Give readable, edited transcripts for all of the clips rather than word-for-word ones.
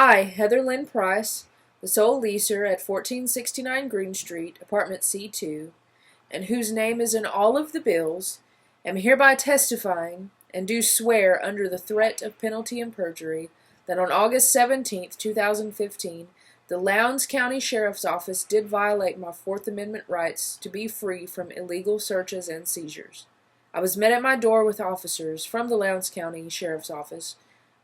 I, Heather Lynn Price, the sole leaser at 1469 Green Street, apartment C2, and whose name is in all of the bills, am hereby testifying, and do swear under the threat of penalty and perjury, that on August 17th, 2015, the Lowndes County Sheriff's Office did violate my Fourth Amendment rights to be free from illegal searches and seizures. I was met at my door with officers from the Lowndes County Sheriff's Office,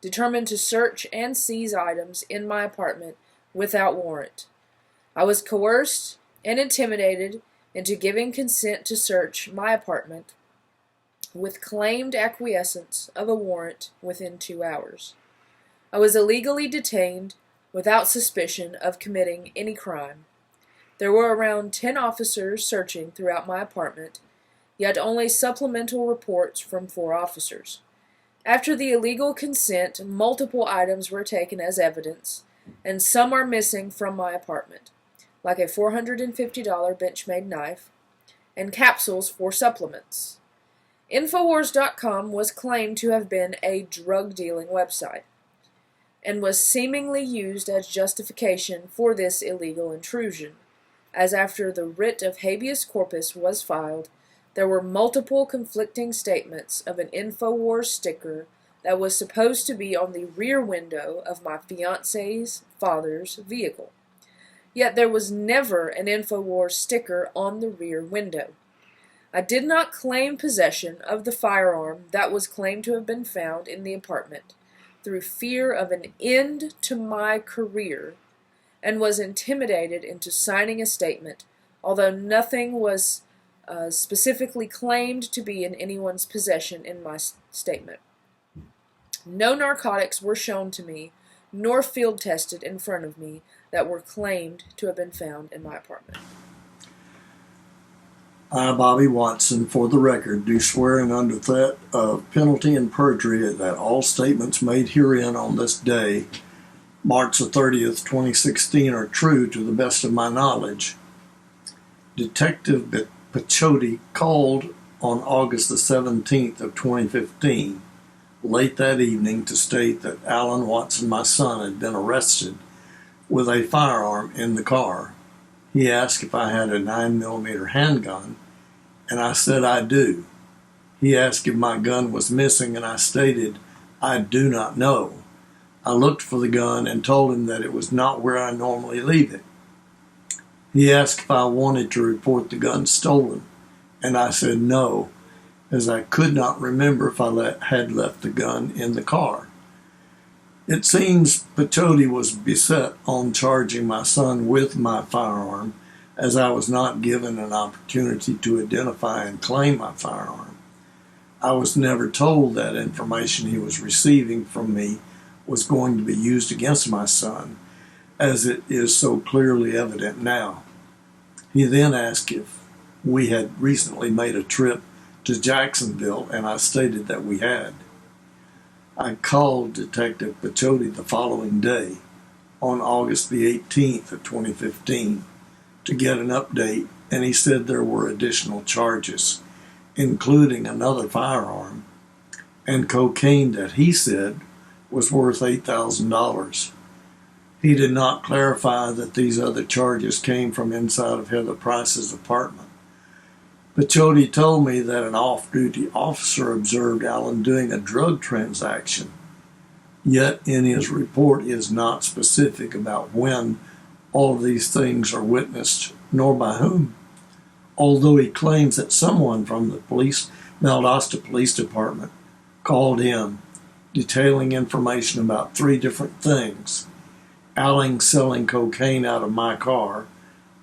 determined to search and seize items in my apartment without warrant. I was coerced and intimidated into giving consent to search my apartment with claimed acquiescence of a warrant within 2 hours. I was illegally detained without suspicion of committing any crime. There were around 10 officers searching throughout my apartment, yet only supplemental reports from 4 officers. After the illegal consent, multiple items were taken as evidence, and some are missing from my apartment, like a $450 Benchmade knife, and capsules for supplements. Infowars.com was claimed to have been a drug-dealing website, and was seemingly used as justification for this illegal intrusion, as after the writ of habeas corpus was filed, there were multiple conflicting statements of an Infowars sticker that was supposed to be on the rear window of my fiancé's father's vehicle. Yet there was never an Infowars sticker on the rear window. I did not claim possession of the firearm that was claimed to have been found in the apartment through fear of an end to my career, and was intimidated into signing a statement, although nothing was specifically claimed to be in anyone's possession in my statement. No narcotics were shown to me, nor field tested in front of me, that were claimed to have been found in my apartment. I, Bobby Watson, for the record, do swearing under threat of penalty and perjury that all statements made herein on this day, March the 30th, 2016, are true to the best of my knowledge. Detective Picciotti called on August the 17th of 2015, late that evening, to state that Alan Watson, my son, had been arrested with a firearm in the car. He asked if I had a 9mm handgun, and I said I do. He asked if my gun was missing, and I stated I do not know. I looked for the gun and told him that it was not where I normally leave it. He asked if I wanted to report the gun stolen, and I said no, as I could not remember if I had left the gun in the car. It seems Picciotti was beset on charging my son with my firearm, as I was not given an opportunity to identify and claim my firearm. I was never told that information he was receiving from me was going to be used against my son, as it is so clearly evident now. He then asked if we had recently made a trip to Jacksonville, and I stated that we had. I called Detective Picciotti the following day, on August the 18th of 2015, to get an update, and he said there were additional charges, including another firearm, and cocaine that he said was worth $8,000. He did not clarify that these other charges came from inside of Heather Price's apartment. Picciotti told me that an off-duty officer observed Alan doing a drug transaction, yet in his report is not specific about when all of these things are witnessed, nor by whom, although he claims that someone from the Valdosta Police Department called him, detailing information about 3 different things: Alan selling cocaine out of my car,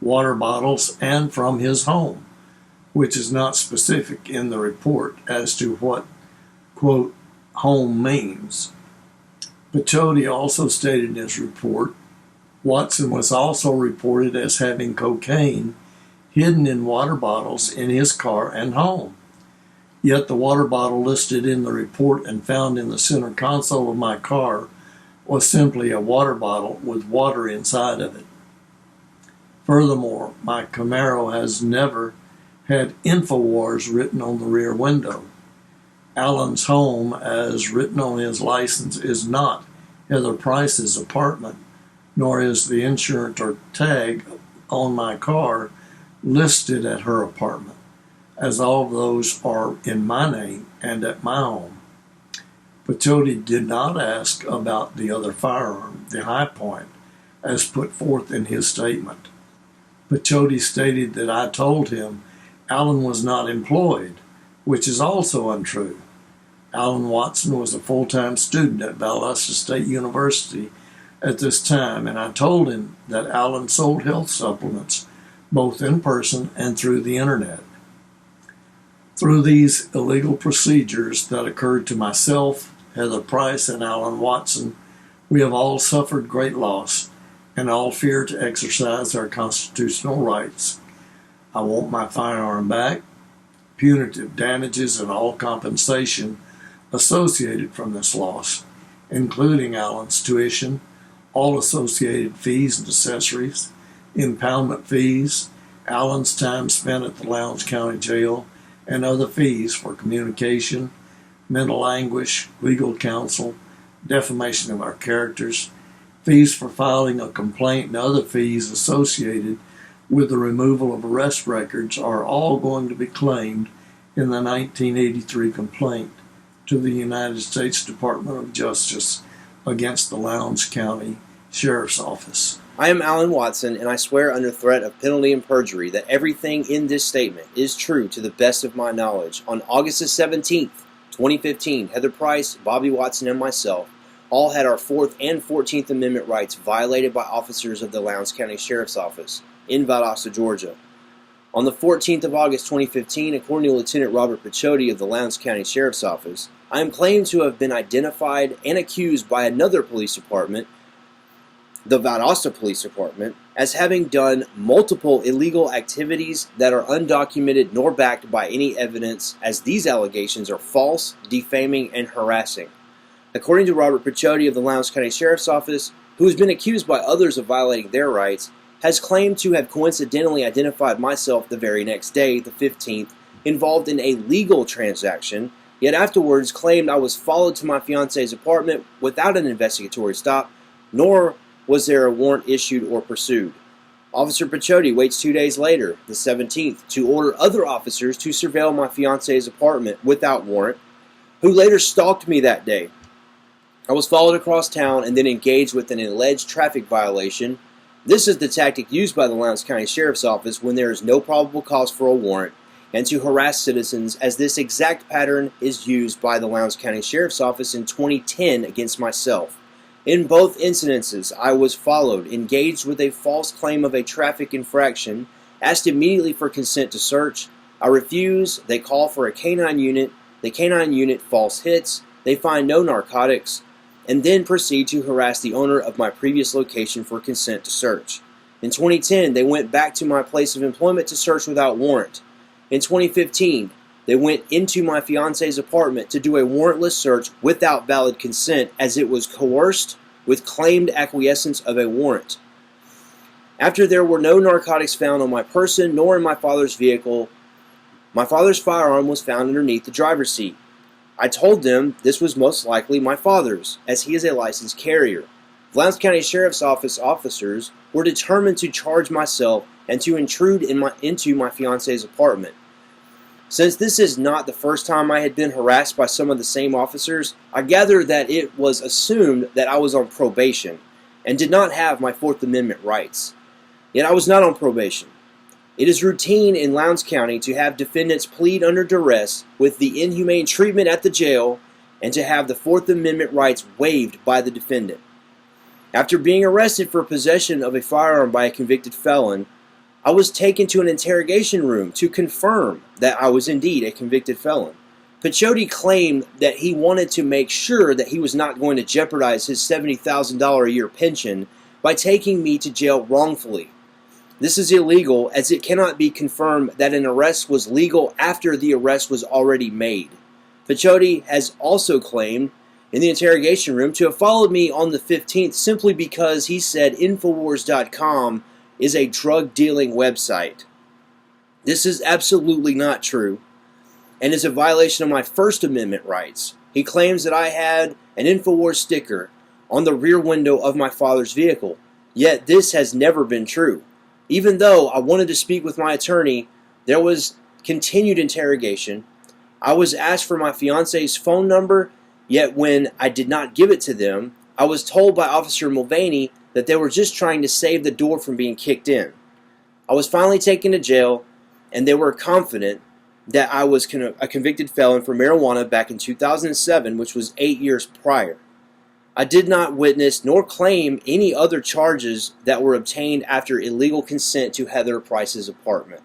water bottles, and from his home, which is not specific in the report as to what, quote, home means. Picciotti also stated in his report, Watson was also reported as having cocaine hidden in water bottles in his car and home. Yet the water bottle listed in the report and found in the center console of my car was simply a water bottle with water inside of it. Furthermore, my Camaro has never had Infowars written on the rear window. Alan's home, as written on his license, is not Heather Price's apartment, nor is the insurance or tag on my car listed at her apartment, as all of those are in my name and at my home. Picciotti did not ask about the other firearm, the High Point, as put forth in his statement. Picciotti stated that I told him Alan was not employed, which is also untrue. Alan Watson was a full-time student at Valdosta State University at this time, and I told him that Alan sold health supplements both in person and through the internet. Through these illegal procedures that occurred to myself, Heather Price, and Alan Watson, we have all suffered great loss and all fear to exercise our constitutional rights. I want my firearm back, punitive damages, and all compensation associated from this loss, including Alan's tuition, all associated fees and accessories, impoundment fees, Alan's time spent at the Lowndes County Jail, and other fees for communication, mental anguish, legal counsel, defamation of our characters, fees for filing a complaint, and other fees associated with the removal of arrest records are all going to be claimed in the 1983 complaint to the United States Department of Justice against the Lowndes County Sheriff's Office. I am Alan Watson, and I swear under threat of penalty and perjury that everything in this statement is true to the best of my knowledge. On August the 17th, 2015, Heather Price, Bobby Watson, and myself all had our 4th and 14th Amendment rights violated by officers of the Lowndes County Sheriff's Office in Valdosta, Georgia. On the 14th of August 2015, according to Lieutenant Robert Picciotti of the Lowndes County Sheriff's Office, I am claimed to have been identified and accused by another police department, the Valdosta Police Department, as having done multiple illegal activities that are undocumented nor backed by any evidence, as these allegations are false, defaming, and harassing. According to Robert Picciotti of the Lowndes County Sheriff's Office, who has been accused by others of violating their rights, has claimed to have coincidentally identified myself the very next day, the 15th, involved in a legal transaction, yet afterwards claimed I was followed to my fiance's apartment without an investigatory stop, nor was there a warrant issued or pursued. Officer Picciotti waits 2 days later, the 17th, to order other officers to surveil my fiance's apartment without warrant, who later stalked me that day. I was followed across town and then engaged with an alleged traffic violation. This is the tactic used by the Lowndes County Sheriff's Office when there is no probable cause for a warrant, and to harass citizens, as this exact pattern is used by the Lowndes County Sheriff's Office in 2010 against myself. In both incidences, I was followed, engaged with a false claim of a traffic infraction, asked immediately for consent to search. I refuse. They call for a canine unit. The canine unit false hits. They find no narcotics, and then proceed to harass the owner of my previous location for consent to search. In 2010, they went back to my place of employment to search without warrant. In 2015, they went into my fiance's apartment to do a warrantless search without valid consent, as it was coerced with claimed acquiescence of a warrant. After there were no narcotics found on my person nor in my father's vehicle, my father's firearm was found underneath the driver's seat. I told them this was most likely my father's, as he is a licensed carrier. Lowndes County Sheriff's Office officers were determined to charge myself and to intrude into my fiance's apartment. Since this is not the first time I had been harassed by some of the same officers, I gather that it was assumed that I was on probation and did not have my 4th Amendment rights. Yet I was not on probation. It is routine in Lowndes County to have defendants plead under duress with the inhumane treatment at the jail and to have the 4th Amendment rights waived by the defendant. After being arrested for possession of a firearm by a convicted felon, I was taken to an interrogation room to confirm that I was indeed a convicted felon. Picciotti claimed that he wanted to make sure that he was not going to jeopardize his $70,000 a year pension by taking me to jail wrongfully. This is illegal, as it cannot be confirmed that an arrest was legal after the arrest was already made. Picciotti has also claimed in the interrogation room to have followed me on the 15th simply because he said Infowars.com is a drug-dealing website. This is absolutely not true and is a violation of my 1st Amendment rights. He claims that I had an Infowars sticker on the rear window of my father's vehicle. Yet this has never been true. Even though I wanted to speak with my attorney, there was continued interrogation. I was asked for my fiance's phone number, yet when I did not give it to them, I was told by Officer Mulvaney that they were just trying to save the door from being kicked in. I was finally taken to jail, and they were confident that I was a convicted felon for marijuana back in 2007, which was 8 years prior. I did not witness nor claim any other charges that were obtained after illegal consent to Heather Price's apartment.